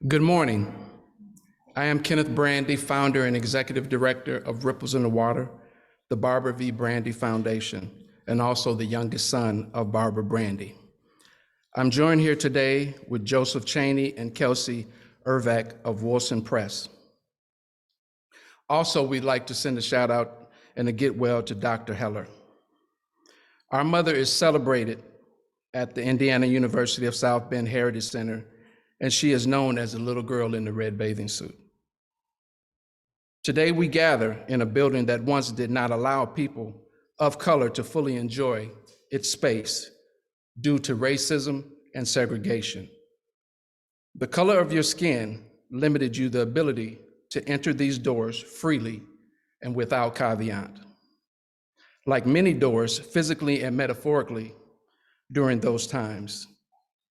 Good morning. I am Kenneth Brandy, founder and executive director of Ripples in the Water, the Barbara V. Brandy Foundation, and also the youngest son of Barbara Brandy. I'm joined here today with Joseph Chaney and Kelsey Irvik of Wolfon Press. Also, we'd like to send a shout out and a get well to Dr. Heller. Our mother is celebrated at the Indiana University of South Bend Heritage Center, and she is known as the little girl in the red bathing suit. Today we gather in a building that once did not allow people of color to fully enjoy its space due to racism and segregation. The color of your skin limited you the ability to enter these doors freely and without caveat. Like many doors, physically and metaphorically, during those times.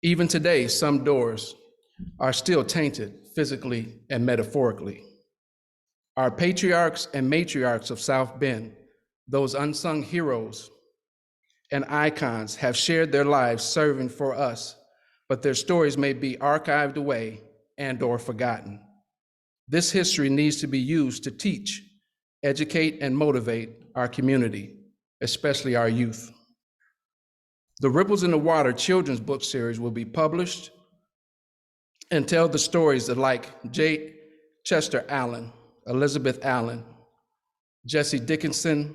Even today, some doors are still tainted physically and metaphorically. Our patriarchs and matriarchs of South Bend, those unsung heroes and icons, have shared their lives serving for us, but their stories may be archived away and/or forgotten. This history needs to be used to teach, educate, and motivate our community, especially our youth. The Ripples in the Water children's book series will be published and tell the stories of like J. Chester Allen, Elizabeth Allen, Jesse Dickinson,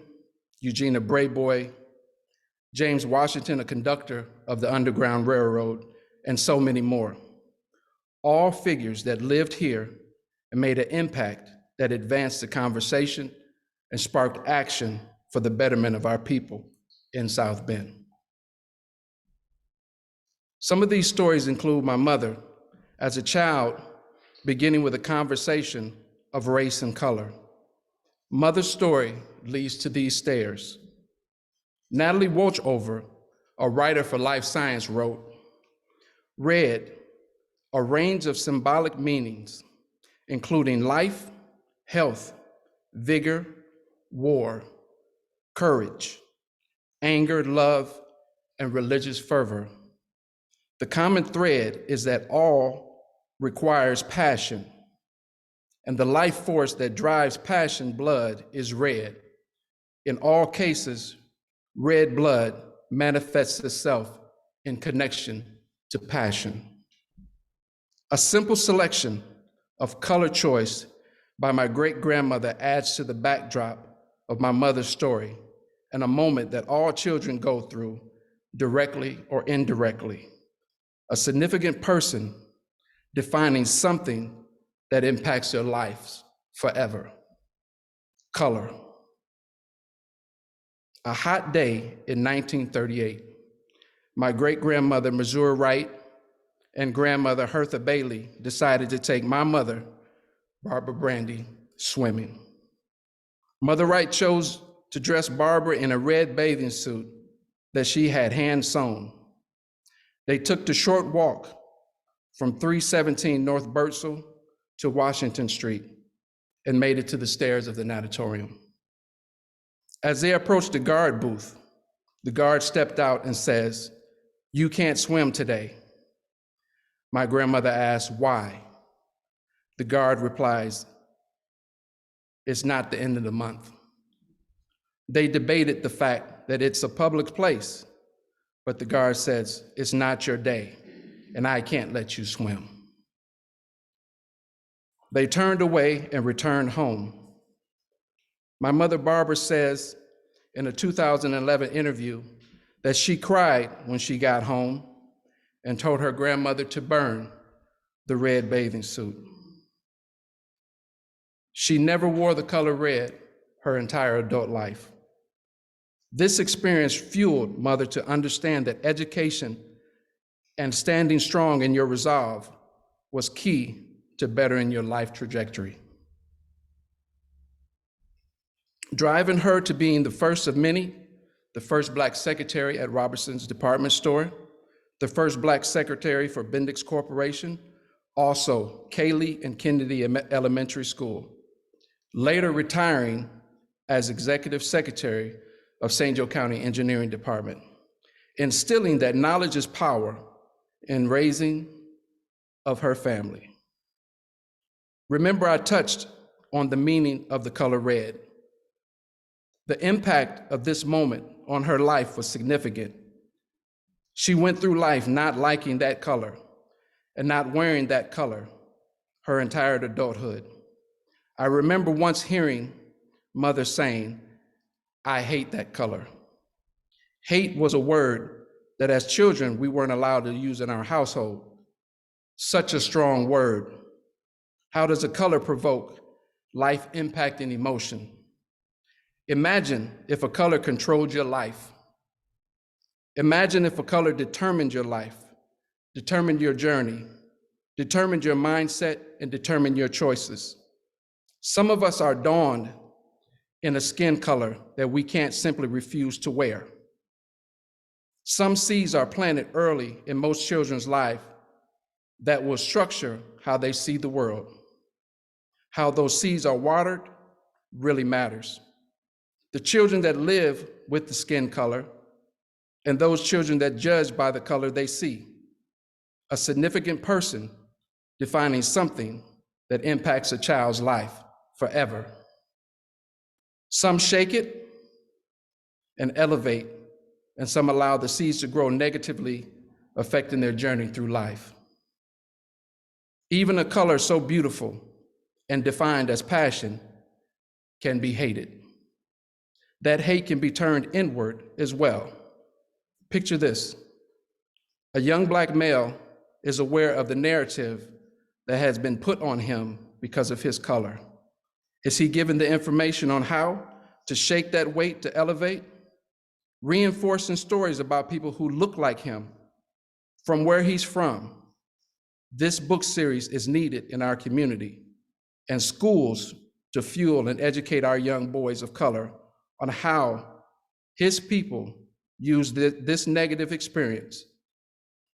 Eugenia Brayboy, James Washington, a conductor of the Underground Railroad, and so many more. All figures that lived here and made an impact that advanced the conversation and sparked action for the betterment of our people in South Bend. Some of these stories include my mother, as a child, beginning with a conversation of race and color. Mother's story leads to these stairs. Natalie Wolchover, a writer for Life Science, wrote, "Red, a range of symbolic meanings, including life, health, vigor, war, courage, anger, love, and religious fervor. The common thread is that all requires passion, and the life force that drives passion blood is red. In all cases, red blood manifests itself in connection to passion." A simple selection of color choice by my great-grandmother adds to the backdrop of my mother's story and a moment that all children go through, directly or indirectly. A significant person defining something that impacts their lives forever. Color. A hot day in 1938, my great-grandmother, Missouri Wright, and grandmother, Hertha Bailey, decided to take my mother, Barbara Brandy, swimming. Mother Wright chose to dress Barbara in a red bathing suit that she had hand sewn. They took the short walk from 317 North Birdsall to Washington Street and made it to the stairs of the natatorium. As they approached the guard booth, the guard stepped out and says, "You can't swim today." My grandmother asked, "Why?" The guard replies, "It's not the end of the month." They debated the fact that it's a public place, but the guard says, "It's not your day, and I can't let you swim." They turned away and returned home. My mother, Barbara, says in a 2011 interview that she cried when she got home and told her grandmother to burn the red bathing suit. She never wore the color red her entire adult life. This experience fueled Mother to understand that education and standing strong in your resolve was key to bettering your life trajectory. Driving her to being the first of many, the first Black secretary at Robertson's department store, the first Black secretary for Bendix Corporation, also Kaylee and Kennedy Elementary School, later retiring as executive secretary of St. Joe County Engineering Department, instilling that knowledge is power in raising of her family. Remember, I touched on the meaning of the color red. The impact of this moment on her life was significant. She went through life not liking that color and not wearing that color her entire adulthood. I remember once hearing mother saying, "I hate that color." Hate was a word that as children we weren't allowed to use in our household. Such a strong word. How does a color provoke life-impacting emotion? Imagine if a color controlled your life. Imagine if a color determined your life, determined your journey, determined your mindset, and determined your choices. Some of us are dawned in a skin color that we can't simply refuse to wear. Some seeds are planted early in most children's life that will structure how they see the world. How those seeds are watered really matters. The children that live with the skin color and those children that judge by the color they see. A significant person defining something that impacts a child's life forever. Some shake it and elevate, and some allow the seeds to grow negatively, affecting their journey through life. Even a color so beautiful and defined as passion can be hated. That hate can be turned inward as well. Picture this. A young Black male is aware of the narrative that has been put on him because of his color. Is he given the information on how to shake that weight to elevate? Reinforcing stories about people who look like him, from where he's from. This book series is needed in our community and schools to fuel and educate our young boys of color on how his people use this negative experience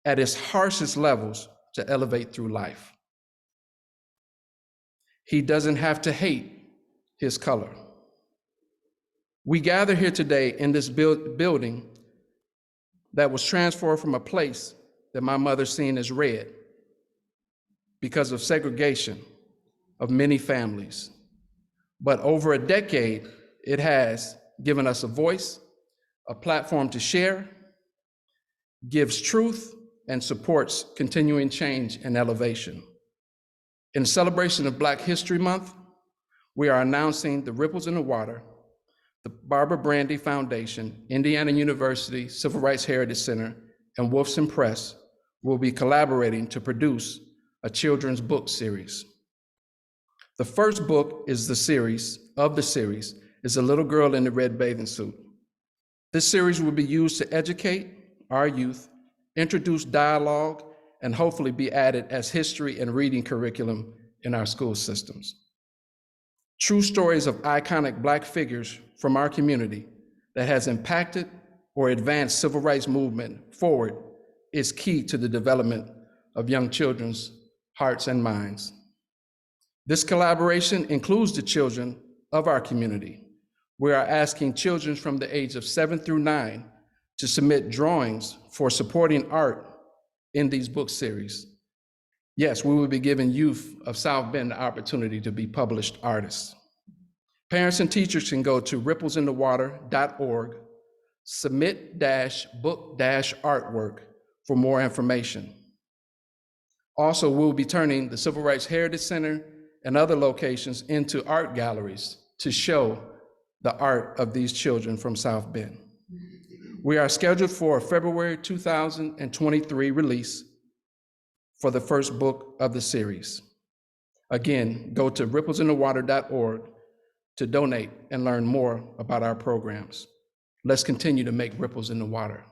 at its harshest levels to elevate through life. He doesn't have to hate his color. We gather here today in this building that was transformed from a place that my mother seen as red because of segregation of many families. But over a decade, it has given us a voice, a platform to share, gives truth, and supports continuing change and elevation. In celebration of Black History Month, we are announcing the Ripples in the Water, the Brandy Foundation, Indiana University Civil Rights Heritage Center, and Wolfon Press will be collaborating to produce a children's book series. The first book is the series is A Little Girl in the Red Bathing Suit. This series will be used to educate our youth, introduce dialogue, and hopefully be added as history and reading curriculum in our school systems. True stories of iconic Black figures from our community that has impacted or advanced civil rights movement forward is key to the development of young children's hearts and minds. This collaboration includes the children of our community. We are asking children from the age of 7 through 9 to submit drawings for supporting art in these book series. Yes, we will be giving youth of South Bend the opportunity to be published artists. Parents and teachers can go to ripplesinthewater.org, submit-book-artwork for more information. Also, we'll be turning the Civil Rights Heritage Center and other locations into art galleries to show the art of these children from South Bend. We are scheduled for a February 2023 release for the first book of the series. Again, go to ripplesinthewater.org to donate and learn more about our programs. Let's continue to make ripples in the water.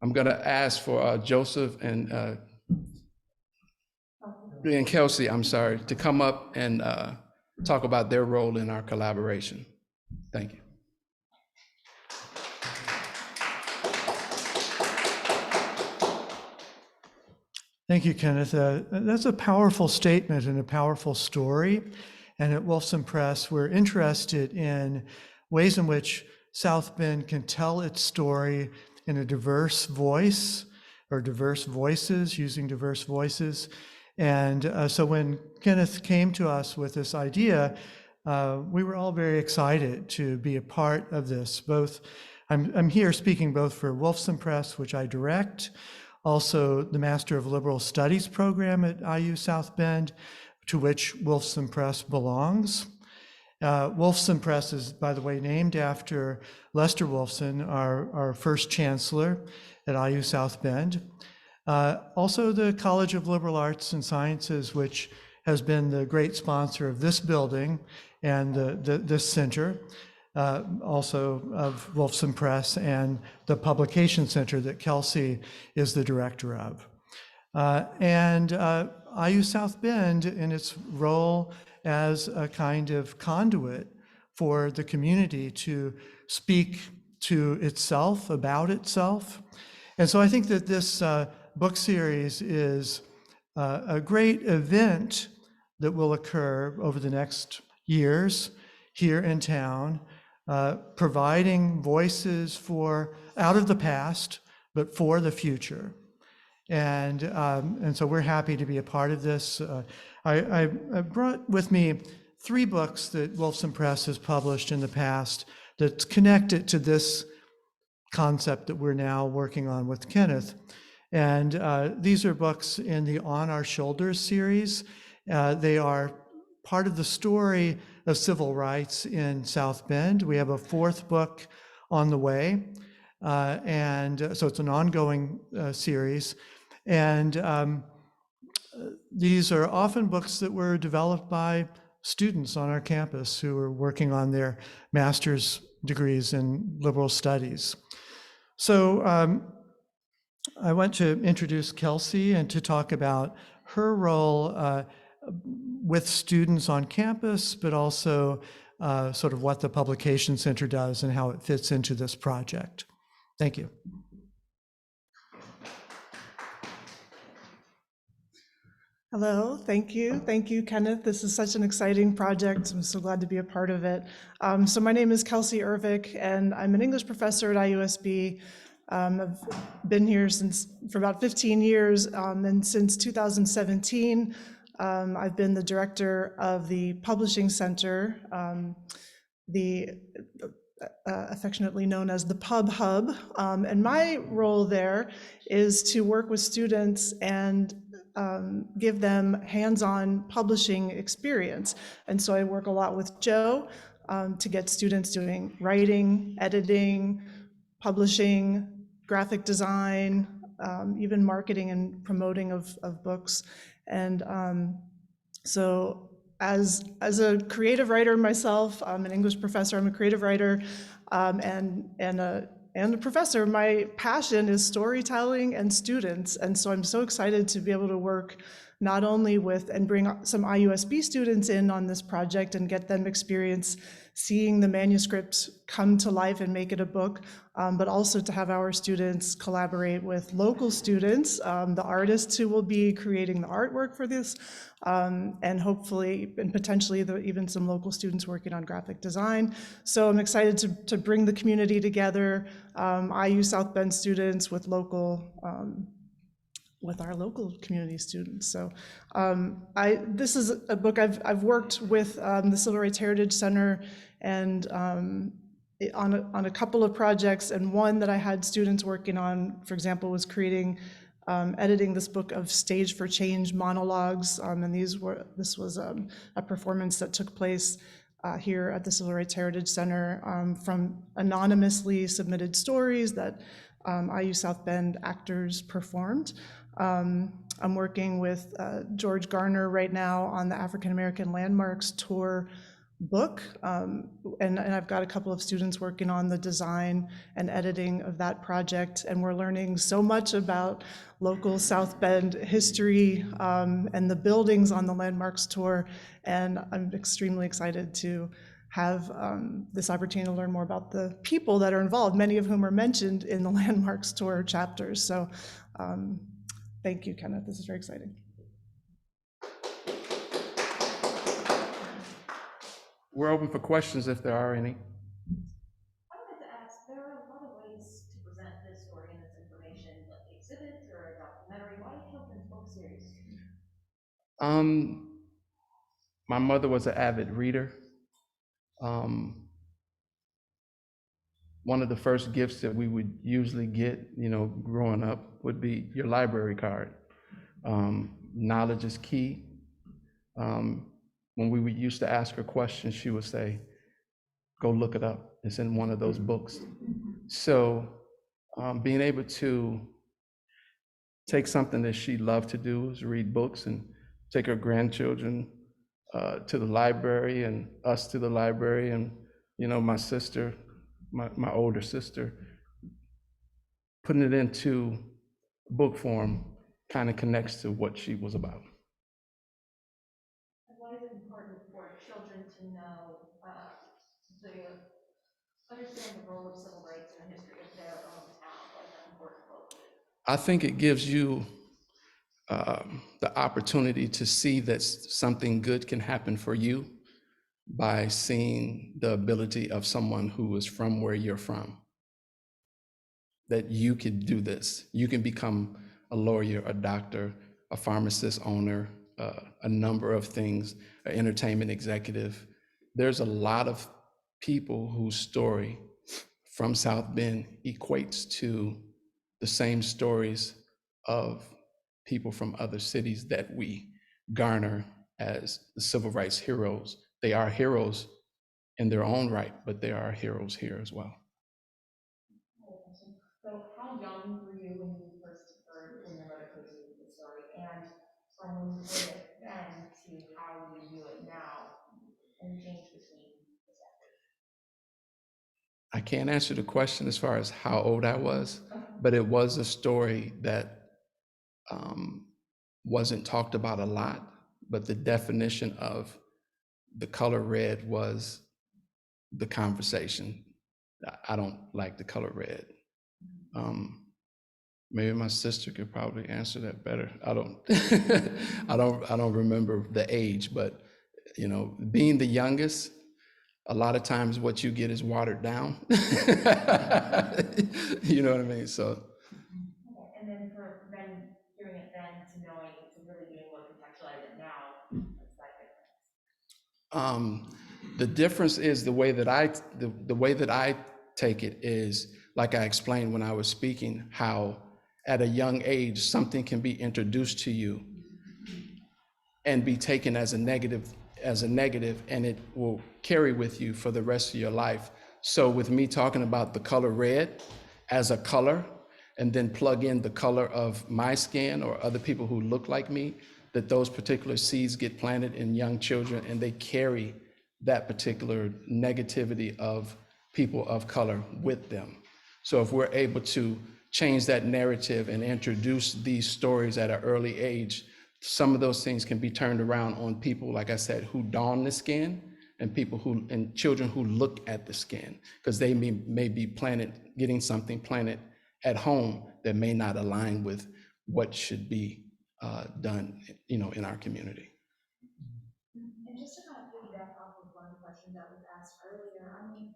I'm gonna ask for Joseph and Kelsey, to come up and talk about their role in our collaboration. Thank you. Thank you, Kenneth. That's a powerful statement and a powerful story. And at Wolfon Press, we're interested in ways in which South Bend can tell its story in a diverse voice or diverse voices, using diverse voices. And so when Kenneth came to us with this idea, we were all very excited to be a part of this. Both, I'm here speaking both for Wolfson Press, which I direct, also the Master of Liberal Studies program at IU South Bend, to which Wolfson Press belongs. Wolfson Press is, by the way, named after Lester Wolfson, our first chancellor at IU South Bend. Also the College of Liberal Arts and Sciences, which has been the great sponsor of this building and this center, also of Wolfson Press, and the Publication Center that Kelcey is the director of. IU South Bend, in its role as a kind of conduit for the community to speak to itself, about itself. And so I think that this book series is a great event that will occur over the next years here in town, providing voices for out of the past, but for the future. And so we're happy to be a part of this. I brought with me 3 books that Wolfson Press has published in the past that's connected to this concept that we're now working on with Kenneth. And these are books in the On Our Shoulders series. They are part of the story of civil rights in South Bend. We have a 4th book on the way. And so it's an ongoing series. And these are often books that were developed by students on our campus who are working on their master's degrees in liberal studies. So I want to introduce Kelsey and to talk about her role with students on campus, but also sort of what the Publication Center does and how it fits into this project. Thank you. Hello, thank you. Thank you, Kenneth. This is such an exciting project. I'm so glad to be a part of it. So my name is Kelsey Irvik, and I'm an English professor at IUSB. I've been here for about 15 years, and since 2017, I've been the director of the Publishing Center, affectionately known as the Pub Hub. And my role there is to work with students and give them hands-on publishing experience. And so I work a lot with Joe to get students doing writing, editing, publishing, graphic design, even marketing and promoting of books. And so as a creative writer myself, I'm an English professor, I'm a creative writer, and a professor. My passion is storytelling and students, and so I'm so excited to be able to work not only with and bring some IUSB students in on this project and get them experience seeing the manuscript come to life and make it a book, but also to have our students collaborate with local students, the artists who will be creating the artwork for this, and hopefully and potentially even some local students working on graphic design. So I'm excited to bring the community together, IU South Bend students with our local community students. So this is a book I've worked with the Civil Rights Heritage Center and on a couple of projects, and one that I had students working on, for example, was editing this book of Stage for Change monologues, and this was a performance that took place here at the Civil Rights Heritage Center from anonymously submitted stories that IU South Bend actors performed. I'm working with George Garner right now on the African American Landmarks Tour book, and I've got a couple of students working on the design and editing of that project, and we're learning so much about local South Bend history and the buildings on the Landmarks Tour, and I'm extremely excited to have this opportunity to learn more about the people that are involved, many of whom are mentioned in the Landmarks Tour chapters. So thank you, Kenneth. This is very exciting. We're open for questions if there are any. I wanted to ask, there are a lot of ways to present this or My mother was an avid reader. One of the first gifts that we would usually get, growing up would be your library card. Knowledge is key. When we used to ask her questions, she would say, go look it up. It's in one of those books. So being able to take something that she loved to do is read books and take her grandchildren to the library and us to the library, and my sister, my older sister, putting it into book form kind of connects to what she was about. Why is it important for children to know, understand the role of civil rights in the history of their own town? Why is that important locally? I think it gives you the opportunity to see that something good can happen for you by seeing the ability of someone who is from where you're from. That you could do this. You can become a lawyer, a doctor, a pharmacist owner, a number of things, an entertainment executive. There's a lot of people whose story from South Bend equates to the same stories of people from other cities that we garner as the civil rights heroes. They are heroes in their own right, but they are heroes here as well. So how young were you when you first heard when your mother told you the story? And from when you heard it then to how you view it now, and the change between the sectors? I can't answer the question as far as how old I was, but it was a story that wasn't talked about a lot, but the definition of the color red was the conversation. I don't like the color red. Maybe my sister could probably answer that better. I don't I don't remember the age, but being the youngest, a lot of times what you get is watered down. You know what I mean? So Okay. And then for then hearing it then to knowing to really being able to contextualize it now, what's that difference? the difference is the way that I take it is, like I explained when I was speaking, how at a young age something can be introduced to you and be taken as a negative, and it will carry with you for the rest of your life. So with me talking about the color red as a color, and then plug in the color of my skin or other people who look like me, that those particular seeds get planted in young children and they carry that particular negativity of people of color with them. So if we're able to change that narrative and introduce these stories at an early age, some of those things can be turned around on people, like I said, who don the skin, and children who look at the skin, because they may be getting something planted at home that may not align with what should be done, in our community. And just to kind of piggyback off of one question that was asked earlier, I mean,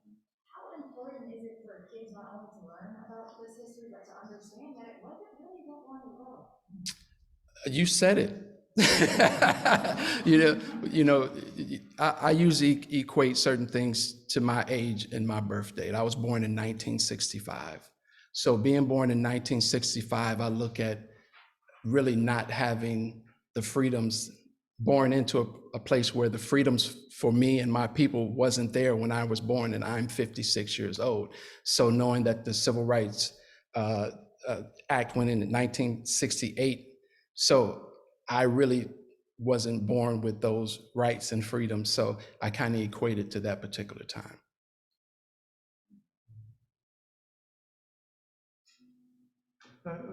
how important is it for kids not only to learn about this history, but to understand that it wasn't really that long ago? You said it. I usually equate certain things to my age and my birth date. I was born in 1965. So being born in 1965, I look at really not having the freedoms, born into a place where the freedoms for me and my people wasn't there when I was born, and I'm 56 years old. So knowing that the Civil Rights Act went in 1968, so I really wasn't born with those rights and freedoms. So I kind of equate it to that particular time.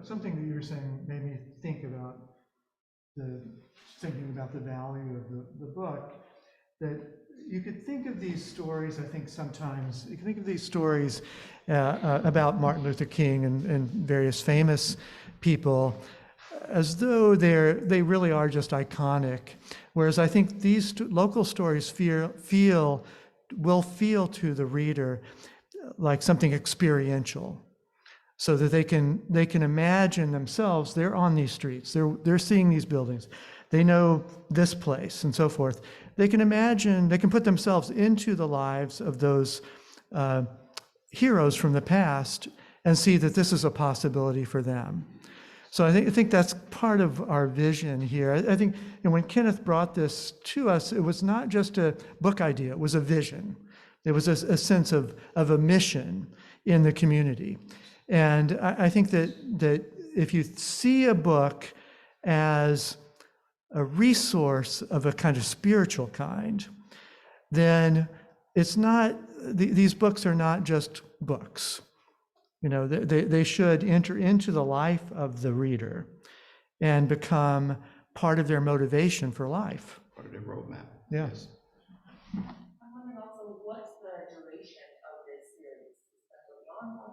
Something that you were saying made me think about thinking about the value of the book, that you could think of these stories, I think sometimes, you can think of these stories about Martin Luther King and various famous people as though they really are just iconic. Whereas I think these local stories will feel to the reader like something experiential, so that they can imagine themselves, they're on these streets, they're seeing these buildings, They know this place and so forth. They can imagine, they can put themselves into the lives of those heroes from the past and see that this is a possibility for them. So I think that's part of our vision here. I think when Kenneth brought this to us, it was not just a book idea, it was a vision. There was a sense of a mission in the community. And I think that if you see a book as a resource of a kind of spiritual kind, then it's not, these books are not just books. You know, they should enter into the life of the reader and become part of their motivation for life. Part of their roadmap. Yeah. Yes. I'm wondering also, what's the duration of this series? Is that beyond that?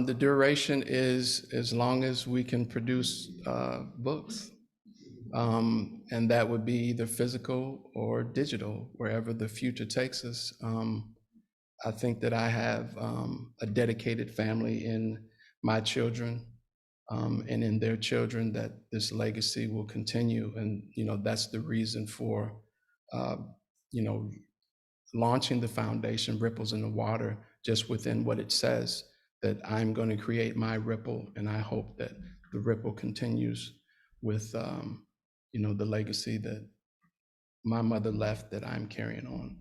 The duration is as long as we can produce books. And that would be either physical or digital, wherever the future takes us. I think that I have a dedicated family in my children and in their children, that this legacy will continue. And, you know, that's the reason for, you know, launching the foundation, Ripples in the Water, just within what it says, that I'm going to create my ripple. And I hope that the ripple continues with, you know, the legacy that my mother left, that I'm carrying on.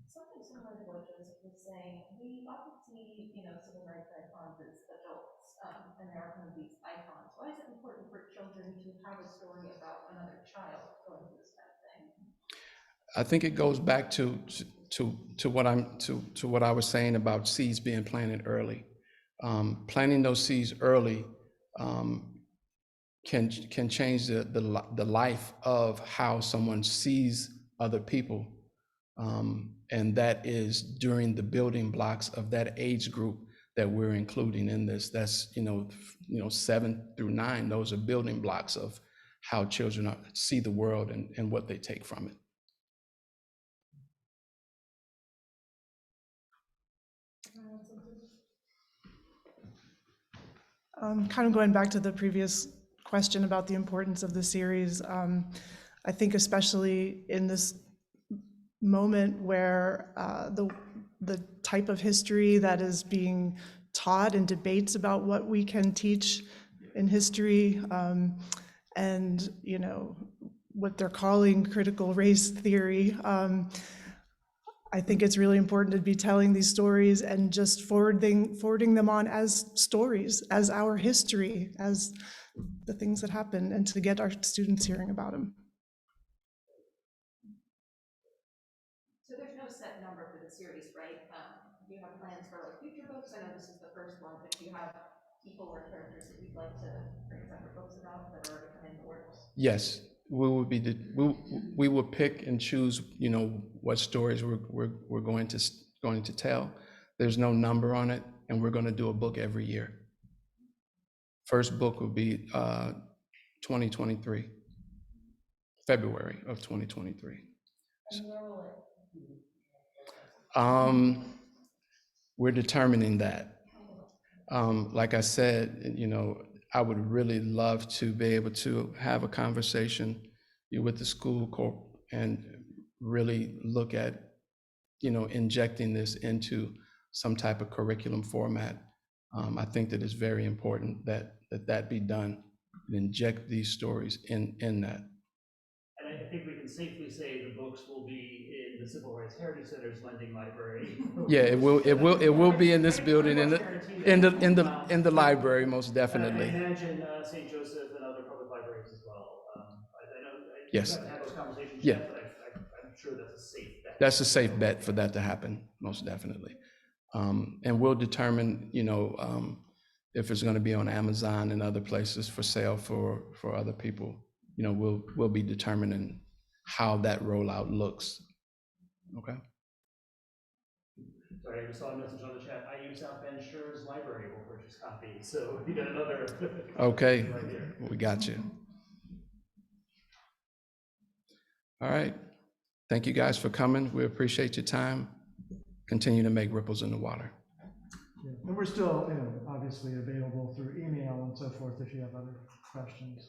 Something similar to what Joseph was saying, we often see, you know, civil rights icons as adults, and there are kind of these icons. Why is it important for children to have a story about another child going through this kind of thing? I think it goes back to what I was saying about seeds being planted early. Planting those seeds early can change the life of how someone sees other people, and that is during the building blocks of that age group that we're including in this. That's 7 through 9. Those are building blocks of how children see the world and what they take from it. Kind of going back to the previous question about the importance of the series, I think especially in this moment where the type of history that is being taught and debates about what we can teach in history, and you know what they're calling critical race theory. I think it's really important to be telling these stories and just forwarding them on as stories, as our history, as the things that happen, and to get our students hearing about them. So there's no set number for the series, right? Do you have plans for like future books? I know this is the first one, but do you have people or characters that you'd like to bring separate books about that are already coming in the works? Yes, we will pick and choose, you know, what stories we're going to tell. There's no number on it, and we're going to do a book every year. First book will be 2023, February of 2023. And where will it? We're determining that. Like I said, you know, I would really love to be able to have a conversation with the school corp and really look at, you know, injecting this into some type of curriculum format. I think that it's very important that be done, and inject these stories in that. And I think we can safely say the books will be in the Civil Rights Heritage Center's lending library. Yeah, it will be in this building, in the library, most definitely. And I imagine St. Joseph and other public libraries as well. I know Yes. you haven't had those conversations Yeah. yet, but I'm sure that's a safe bet. That's a safe bet for that to happen, most definitely. And we'll determine, you know, if it's going to be on Amazon and other places for sale for other people. You know, we'll be determining how that rollout looks. Okay. Sorry, I just saw a message on the chat. IU South Bend Sure's library will purchase copies, so you got another. Okay, right here. we got you. All right. Thank you guys for coming. We appreciate your time. Continue to make ripples in the water. And we're still, obviously available through email and so forth if you have other questions.